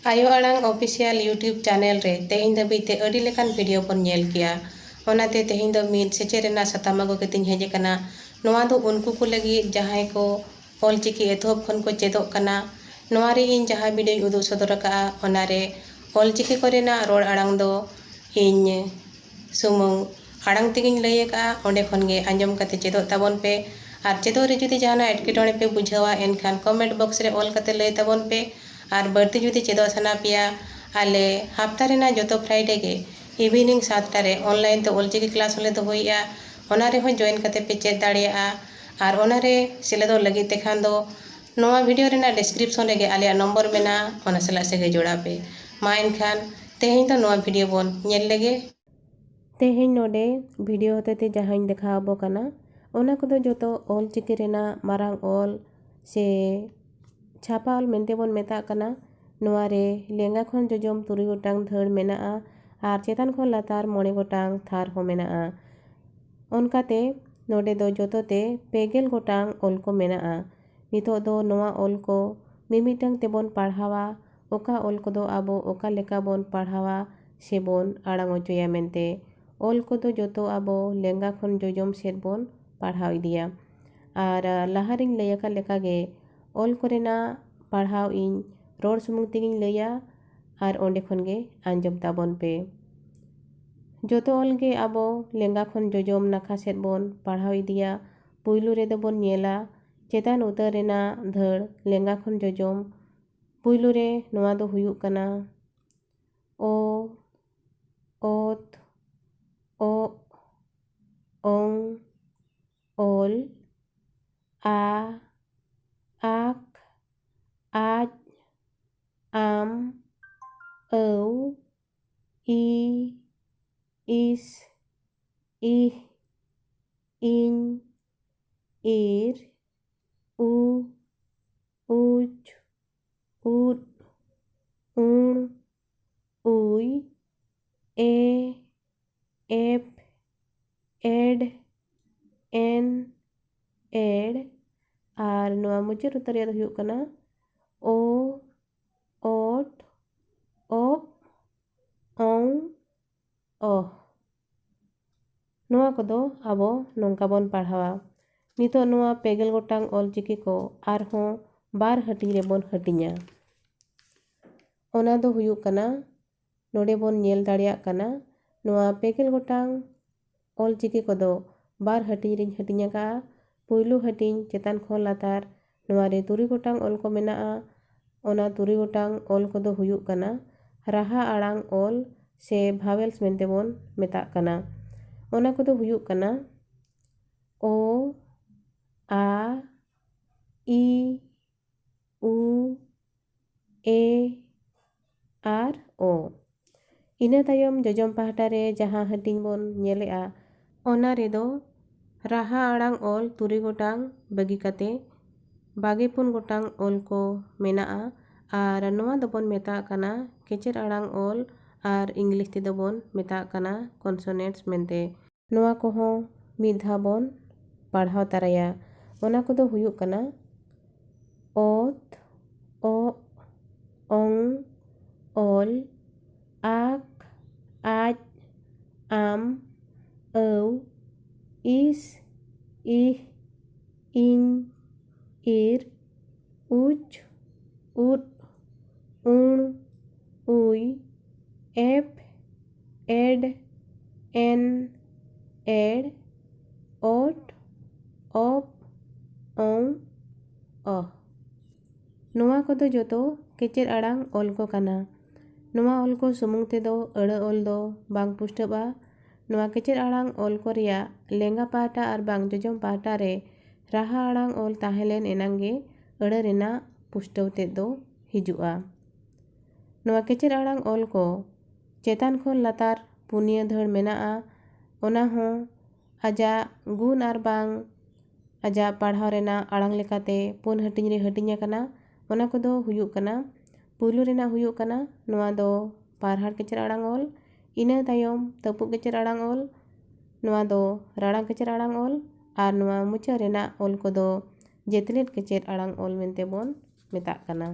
आयो आड़ांग official YouTube channel रे तेहिं धाबिते अड़ी लेकान वीडियो बन नेल किया ओनाते तेहिं दो मिद सेचे रेना साताम आगु केतिन हेज कना नोआ दो उनको को लगी जहां को ऑलचिकी एथोब खन को चेदोग कना नोआ रे इन जहां वीडियो उदु सदर का ओनारे ऑलचिकी करेना रोड आड़ांग दो इन सुमुंग आड़ांग तेगिन लय का ओंडे खन गे आंजम कते चेदोग ताबन पे आर चेदो रे जुदी जाना एटकेटोणे पे बुझावा एनखान कमेंट बॉक्स रे ऑल कते लय ताबन पे और बढ़ती जुदी चेदो सना पिया आले हफ्ता रेना जो फ्राइडे के इवनिंग 7टा रे ऑनलाइन तो ऑलचिकी क्लास होले तो होइया ओना रे हो जॉइन कते पे चेद दाड़िया और ओना रे सेलेदो लगी तेखान दो नोआ वीडियो रेना डिस्क्रिप्शन रे आलिया नंबर मेना ओना सला से जोड़ा पे मा एनखान तेहिं तो नोआ वीडियो बोन नेल लेगे तेहिं नोडे वीडियो होते जहां देखाबो कना ओना को जो ऑलचिकी रेना मारांग ऑल से छापा ऑल मेंते बोन मेता कना नोआ रे लेंगा खन जोजम 3 गोटांग धड़ मेना आर चेतान खन लातार 9 गोटांग थार हो मेना ओनकाते नोडे दो जोतोते 2 गोटांग ऑल को मेना नितो दो नोआ ऑल को मिमिटांग तेबोन पढ़ावा ओका ऑल को दो आबो ओका लेका बोन पढ़ावा से बोन आड़ांग ओचोया मेंते ऑल को दो जोतो आबो लेंगा खन जोजम सेट बोन पढ़ाव इदिया और लाहारिंग लयका लेका गे ऑल कोरेना पढ़ाव इन रोड सुमुंग तेगिन लया और ओंडे खन गे आंजम ताबन पे जोतो ऑल गे आबो लेंगा खन जोजम नाखा सेट बोन पढ़ाव इदिया पुइलू रे दो बोन नेला चेतान उतर रेना धड़ लेंगा खन जोजम पुइलू रे नोआ दो हुयुग कना ओ ओत ओ ओंग ओल आ आक आज आम औ इ इस इह इन ir उ उच उद उण उई ए एफ एड एन एड और नोआ मुचाद उतर रे हुयुग कना ओ ओट ओप औ ओह नोआ को आबो नोंका बोन पढ़ावा नितो नोआ 2 गोटांग ऑलचिकी को आरहों बार हटिंग रे बोन हटिंगा ओना दो हुयुग कना नोडे बोन नेल दाड़िया कना नोआ 2 गोटांग ऑलचिकी को दो बार हटिंग रे हटिंगा का पुइलू हटिंग चेतान खन लातार नोआ रे 3 गोटांग ऑल को मेना ओना 3 गोटांग ऑल को दो हुयुग कना राहा आड़ांग ऑल से भावेल्स मेंते बोन मेता कना ओना को दो हुयुग कना ओ आ इ उ ए आर ओ इना तायम जोजम पाहटा रे जहां हटिंग बोन नेलेआ ओना रे दो राहा आड़ांग ऑल 3 गोटांग बगी कते 24 गोटांग ऑल को मेना और नोआ दोबोन मेता कना केचर आड़ांग ऑल और इंग्लिश ते दोबोन मेता कना कॉन्सोनेंट्स मेंते नोआ को हो मिधा बोन पढ़ाव ताराया ओना को दो हुयुग कना ओत ओ ओंग ओल आक आज आम औ इस इह इन इर उच उद उण उई एफ एड एन एड ओट ओप औ ओह नोआ को दो जोतो केचर आड़ांग ऑल को कना नोआ ऑल को सुमुंग ते दो अड़ा ऑल दो बांग पुष्टबा नोआ केचर आड़ांग ऑल को रिया लेंगा पाहटा और बांग जोजम पाहटा रे राहा आड़ांग ऑल ताहेलेन एनांगे अड़ा रेना पुष्टव ते दो हिजुआ नोआ केचर आड़ांग ऑल को चेतान खन लातार पुनिया धड़ मेना ओना हो आजा गुण और बांग आजा पढ़ाव रेना आड़ांग लेकाते पुन हटिंग रे हटिंगा कना ओना को दो हुयुग कना पुइलू रेना हुयुग कना नोआ दो पारहाड़ केचर आड़ांग ऑल इना तायम तपुग केचर आड़ांग ऑल नोआ दो राड़ांग केचर आड़ांग ऑल और नोआ मुचा रेना ऑल को दो जेतलेट केचर आड़ांग ऑल मेंते बोन मेता कना।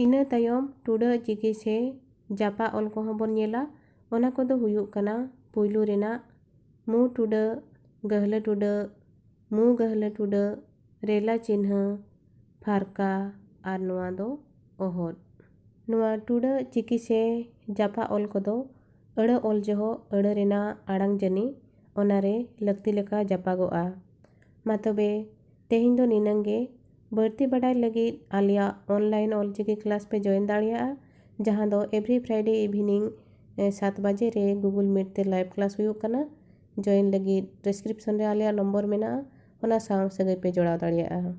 ᱤᱱᱟᱹ ᱛᱟᱭᱚᱢ ᱴᱩᱰᱟᱹᱜ ᱪᱤᱠᱤ ᱥᱮ ᱡᱟᱯᱟ ᱚᱞ ᱠᱚᱦᱚᱸ ᱵᱚᱱ ᱧᱮᱞᱟ। ᱚᱱᱟ ᱠᱚᱫᱚ ᱦᱩᱭᱩᱜ ᱠᱟᱱᱟ ᱯᱩᱭᱞᱩ ᱨᱮᱱᱟᱜ ᱢᱩ ᱴᱩᱰᱟᱹᱜ, ᱜᱟᱹᱦᱞᱟᱹ ᱴᱩᱰᱟᱹᱜ, ᱢᱩ ᱜᱟᱹᱦᱞᱟᱹ ᱴᱩᱰᱟᱹᱜ, ᱨᱮᱞᱟ ᱪᱤᱱᱦᱟᱹ, ᱯᱷᱟᱨᱠᱟ ᱟᱨ ᱱᱚᱣᱟ ᱫᱚ ᱚᱦᱚᱫ। ᱱᱚᱣᱟ ᱴᱩᱰᱟᱹᱜ ᱪᱤᱠᱤ ᱥᱮ ᱡᱟᱯᱟ ᱚᱞ ᱠᱚᱫᱚ ᱟᱹᱲᱟᱹ ᱚᱞ ᱡᱚᱦᱚᱜ ᱟᱹᱲᱟᱹ ᱨᱮᱱᱟᱜ ᱟᱲᱟᱝ ᱡᱟᱹᱱᱤ ᱚᱱᱟᱨᱮ ᱞᱟᱹᱠᱛᱤ ᱞᱮᱠᱟ ᱡᱟᱯᱟᱜᱚᱜᱼᱟ। ᱢᱟ ᱛᱚᱵᱮ ᱛᱮᱦᱮᱧ ᱫᱚ ᱱᱤᱱᱟᱹᱝ ᱜᱮ। ᱵᱟᱹᱲᱛᱤ ᱵᱟᱰᱟᱭ ᱞᱟᱹᱜᱤᱫ ᱟᱞᱮᱭᱟᱜ ᱚᱱᱞᱟᱭᱤᱱ ᱚᱞᱪᱤᱠᱤ ᱠᱞᱟᱥ ᱯᱮ ᱡᱚᱭᱮᱱ ᱫᱟᱲᱮᱭᱟᱜᱼᱟ, ᱡᱟᱦᱟᱸ ᱫᱚ ᱮᱵᱷᱨᱤ ᱯᱷᱨᱟᱭᱰे ᱤᱵᱷᱤᱱᱤᱝ 7 ᱵᱟᱡᱮ ᱨᱮ ᱜᱩᱜᱩᱞ ᱢᱤᱴ ᱛᱮ ᱞᱟᱭᱤভ ᱠᱞᱟᱥ ᱦᱩᱭᱩᱜ ᱠᱟᱱᱟ। ᱡᱚᱭᱮᱱ ᱞᱟᱹᱜᱤᱫ ᱰᱮᱥᱠᱨᱤᱯᱥᱚᱱ ᱨᱮ ᱟᱞᱮᱭᱟᱜ ᱱᱚᱢᱵᱚᱨ ᱢᱮᱱᱟᱜᱼᱟ, ᱚᱱᱟ ᱥᱟᱶ ᱥᱟᱹᱜᱟᱹᱭ ᱯᱮ ᱡᱚᱲᱟᱣ ᱫᱟᱲᱮᱭᱟᱜᱼᱟ।